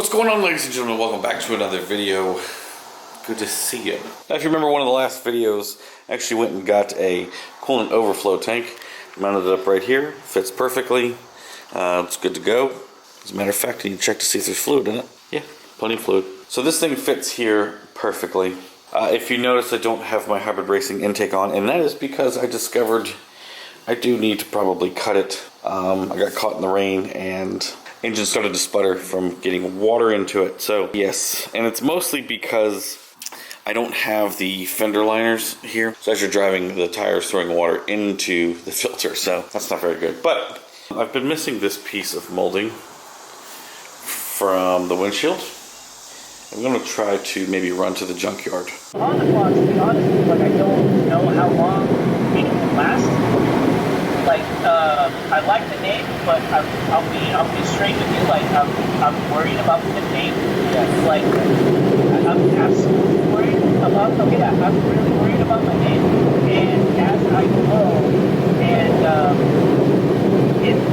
What's going on, ladies and gentlemen? Welcome back to another video. Good to see you. Now, if you remember one of the last videos, I actually went and got a coolant overflow tank. Mounted it up right here. Fits perfectly. It's good to go. As a matter of fact, I need to check to see if there's fluid in it. Yeah, plenty of fluid. So this thing fits here perfectly. If you notice, I don't have my hybrid racing intake on, and that is because I discovered I do need to probably cut it. I got caught in the rain and engine started to sputter from getting water into it. So yes, and it's mostly because I don't have the fender liners here. So as you're driving, the tire's throwing water into the filter, so that's not very good. But I've been missing this piece of molding from the windshield. I'm going to try to maybe run to the junkyard. On the clock, to be honest, like I don't know how long it will last. Like, I like the name, but I'll be straight with you. Like, I'm worried about the name. Yeah. Like, I'm absolutely worried about. Okay, yeah, I'm really worried about my name. And as I grow, and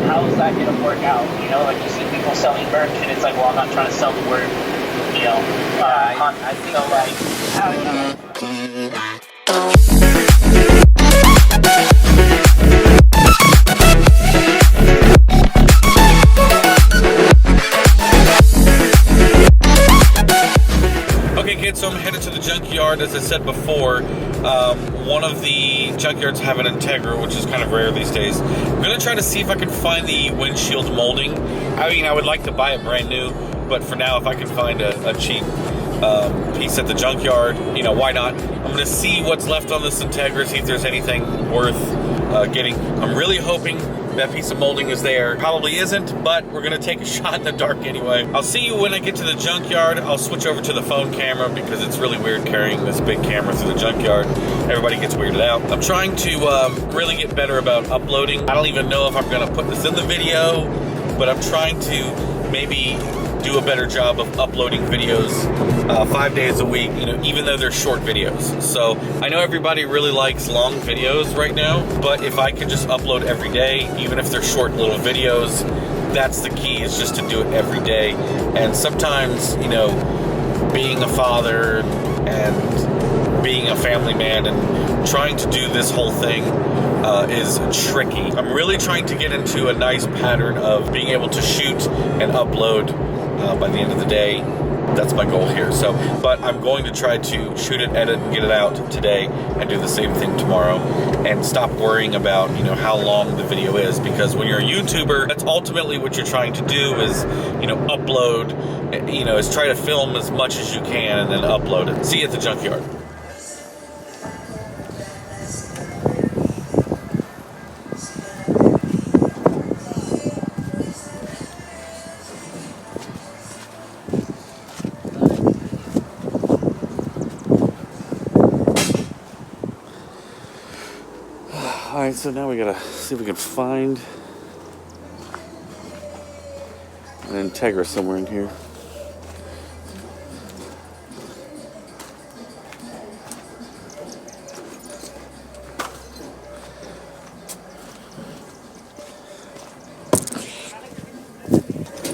how is that gonna work out? You know, like you see people selling merch, and it's like, well, I'm not trying to sell the word. You know, I think so. Like, how? So I'm headed to the junkyard. As I said before, one of the junkyards have an INTEGRA, which is kind of rare these days. I'm going to try to see if I can find the windshield molding. I mean, I would like to buy it brand new, but for now, if I can find a cheap piece at the junkyard, you know, why not? I'm going to see what's left on this INTEGRA, see if there's anything worth getting. I'm really hoping that piece of molding is there. Probably isn't, but we're gonna take a shot in the dark anyway. I'll see you when I get to the junkyard. I'll switch over to the phone camera because it's really weird carrying this big camera through the junkyard. Everybody gets weirded out. I'm trying to really get better about uploading. I don't even know if I'm gonna put this in the video, but I'm trying to maybe do a better job of uploading videos 5 days a week, you know, even though they're short videos. So I know everybody really likes long videos right now, but if I could just upload every day, even if they're short little videos, that's the key, is just to do it every day. And sometimes, you know, being a father and being a family man and trying to do this whole thing is tricky. I'm really trying to get into a nice pattern of being able to shoot and upload by the end of the day. That's my goal here. So, but I'm going to try to shoot it, edit, and get it out today, and do the same thing tomorrow, and stop worrying about, you know, how long the video is, because when you're a YouTuber, that's ultimately what you're trying to do is, you know, upload, you know, is try to film as much as you can and then upload it. See you at the junkyard. Alright, so now we gotta see if we can find an INTEGRA somewhere in here.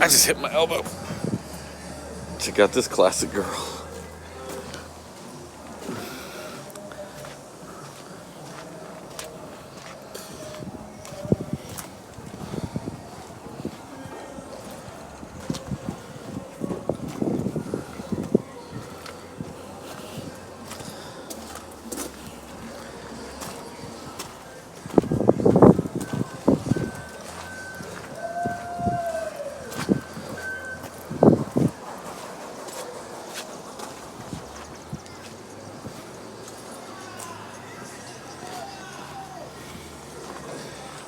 I just hit my elbow. Check out this classic girl.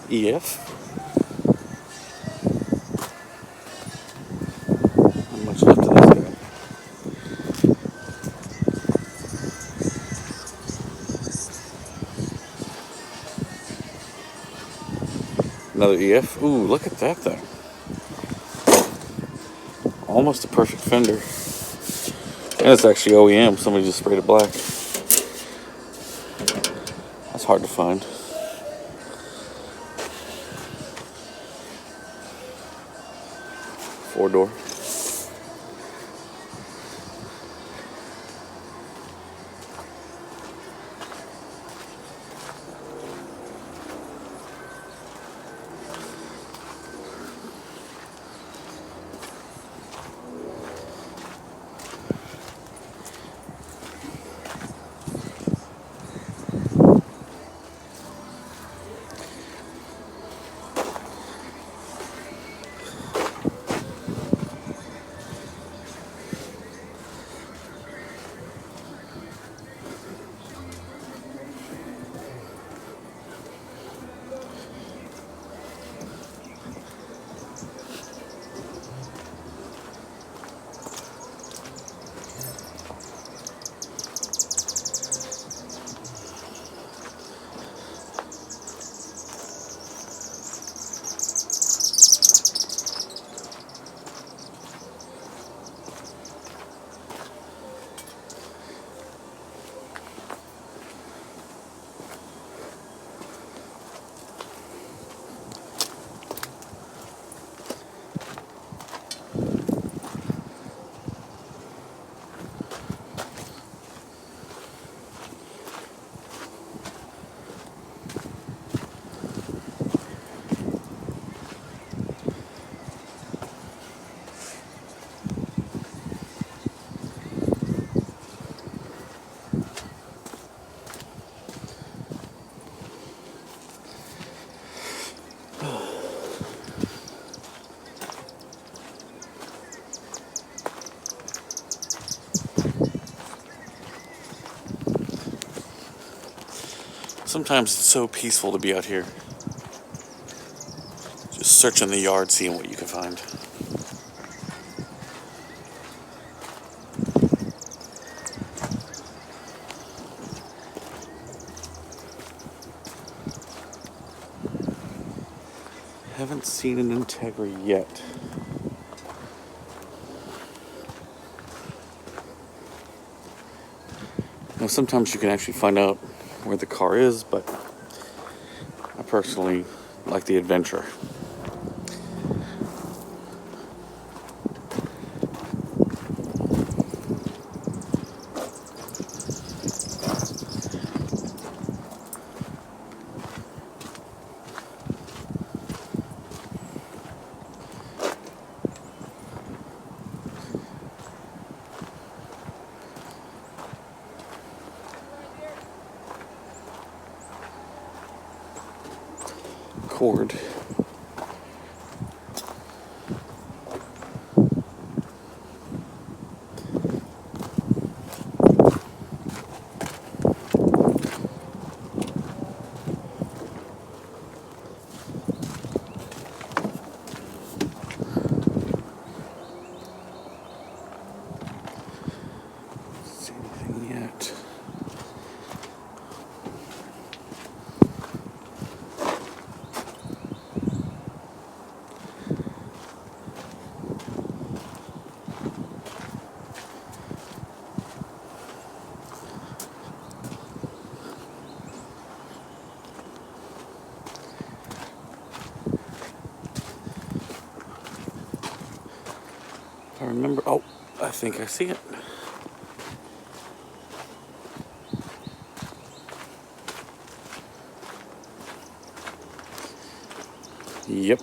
EF. How much left of this guy? Another EF. Ooh, look at that thing. Almost a perfect fender. And it's actually OEM. Somebody just sprayed it black. That's hard to find. Four-door. Sometimes it's so peaceful to be out here. Just searching the yard, seeing what you can find. Haven't seen an Integra yet. Now, sometimes you can actually find out where the car is, but I personally like the adventure. Cord. See anything yet? If I remember, oh, I think I see it. Yep.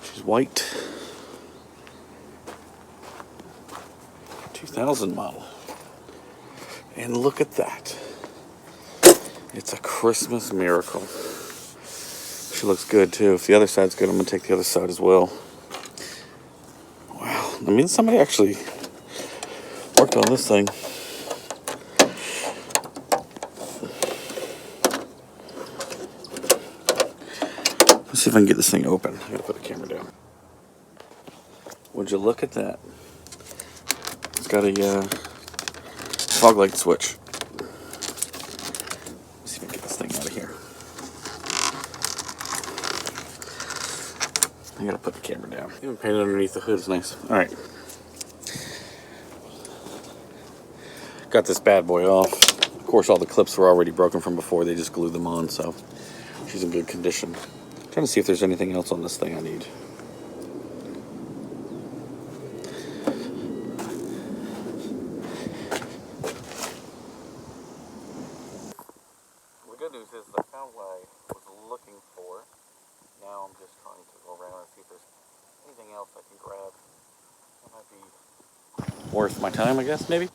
She's white. 2000 model. And look at that. It's a Christmas miracle. She looks good too. If the other side's good, I'm gonna take the other side as well. Wow. I mean, somebody actually worked on this thing. Let's see if I can get this thing open. I gotta put the camera down. Would you look at that? It's got a fog light switch. Let's see if I can get this thing out of here. I gotta put the camera down. Even painted underneath the hood is nice. Alright. Got this bad boy off. Of course, all the clips were already broken from before. They just glued them on, so she's in good condition. Trying to see if there's anything else on this thing I need. The good news is I found what I was looking for. Now I'm just trying to go around and see if there's anything else I can grab. That might be worth my time, I guess, maybe.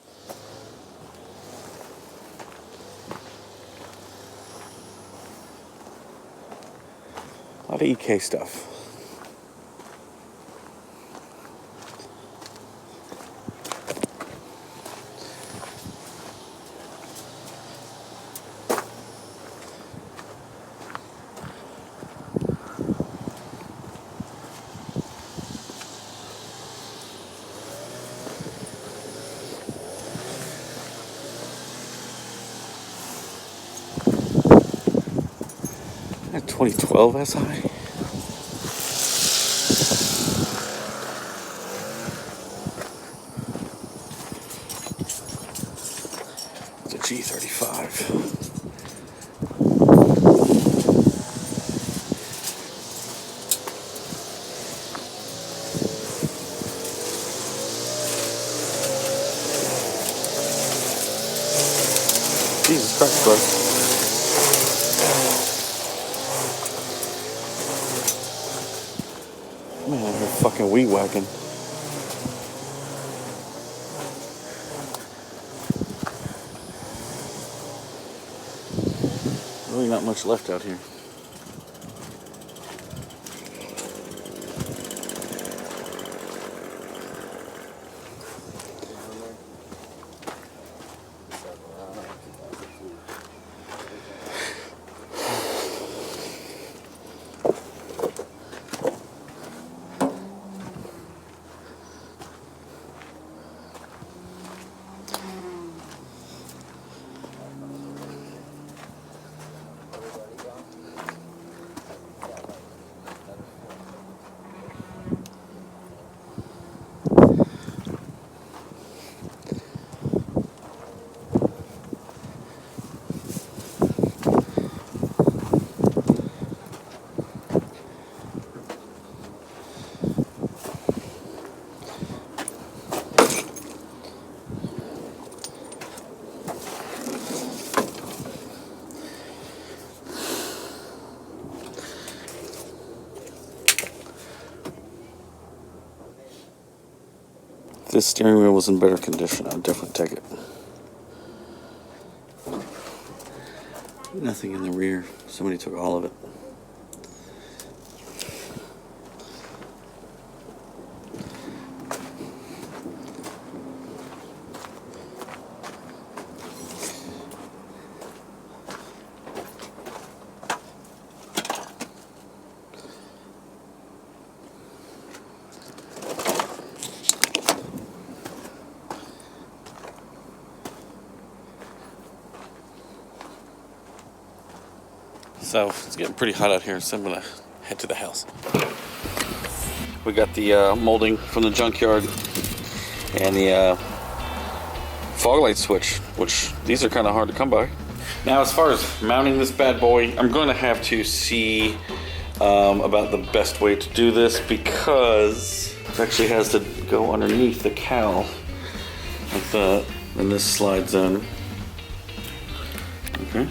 A lot of EK stuff. That 2012 SI. It's a G35. Jesus Christ, bro. Man, I'm fucking weed whacking. Really not much left out here. this steering wheel was in better condition, I'd definitely take it. Nothing in the rear. Somebody took all of it. So it's getting pretty hot out here, so I'm gonna head to the house. We got the molding from the junkyard and the fog light switch, which these are kind of hard to come by. Now, as far as mounting this bad boy, I'm going to have to see about the best way to do this, because it actually has to go underneath the cowl like that, and this slides in. Okay.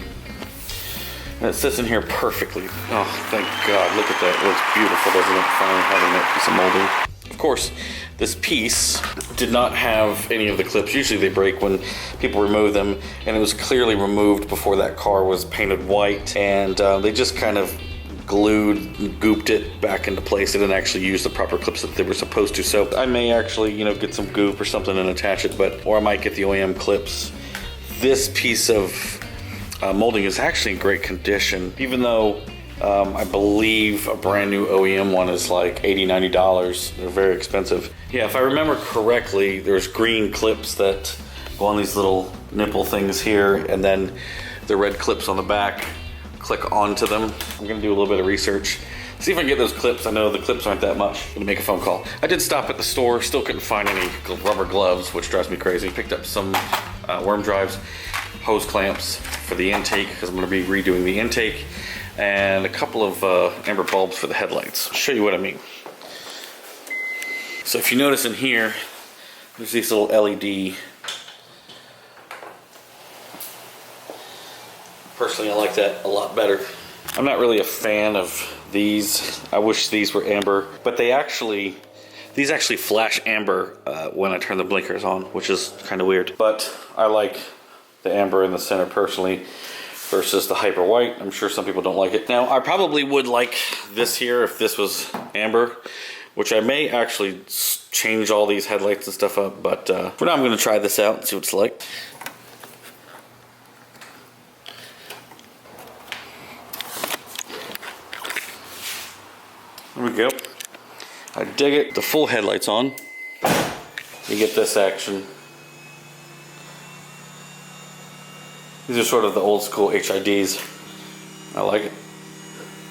And it sits in here perfectly. Oh, thank God. Look at that. It looks beautiful, doesn't it? Finally having that piece of molding. Of course, this piece did not have any of the clips. Usually they break when people remove them, and it was clearly removed before that car was painted white, and they just kind of glued and gooped it back into place. They didn't actually use the proper clips that they were supposed to. So I may actually, you know, get some goop or something and attach it, or I might get the OEM clips. This piece of molding is actually in great condition, even though I believe a brand new OEM one is like $80, $90. They're very expensive. Yeah, if I remember correctly, there's green clips that go on these little nipple things here, and then the red clips on the back click onto them. I'm gonna do a little bit of research, see if I can get those clips. I know the clips aren't that much. I'm gonna make a phone call. I did stop at the store, still couldn't find any rubber gloves, which drives me crazy. Picked up some worm drives, hose clamps for the intake, because I'm going to be redoing the intake, and a couple of amber bulbs for the headlights. I'll show you what I mean. So if you notice in here, there's these little LED. Personally, I like that a lot better. I'm not really a fan of these. I wish these were amber, but these actually flash amber when I turn the blinkers on, which is kind of weird. But I like the amber in the center personally versus the hyper white. I'm sure some people don't like it. Now, I probably would like this here if this was amber, which I may actually change all these headlights and stuff up, but for now I'm gonna try this out and see what it's like. There we go. I dig it. The full headlights on. You get this action. These are sort of the old school HIDs. I like it.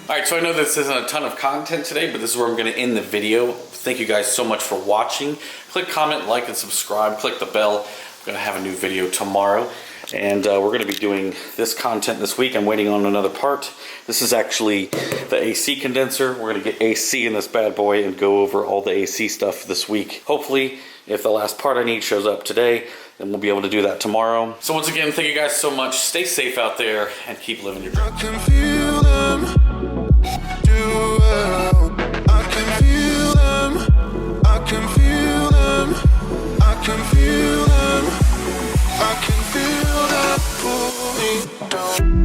Alright, so I know this isn't a ton of content today, but this is where I'm going to end the video. Thank you guys so much for watching. Click comment, like, and subscribe. Click the bell. I'm going to have a new video tomorrow. And we're going to be doing this content this week. I'm waiting on another part. This is actually the AC condenser. We're going to get AC in this bad boy and go over all the AC stuff this week. Hopefully, if the last part I need shows up today, then we'll be able to do that tomorrow. So once again, thank you guys so much. Stay safe out there and keep living your dream. I can feel them do well. I can feel them. I can feel them. I can feel them. I can feel them pull me down.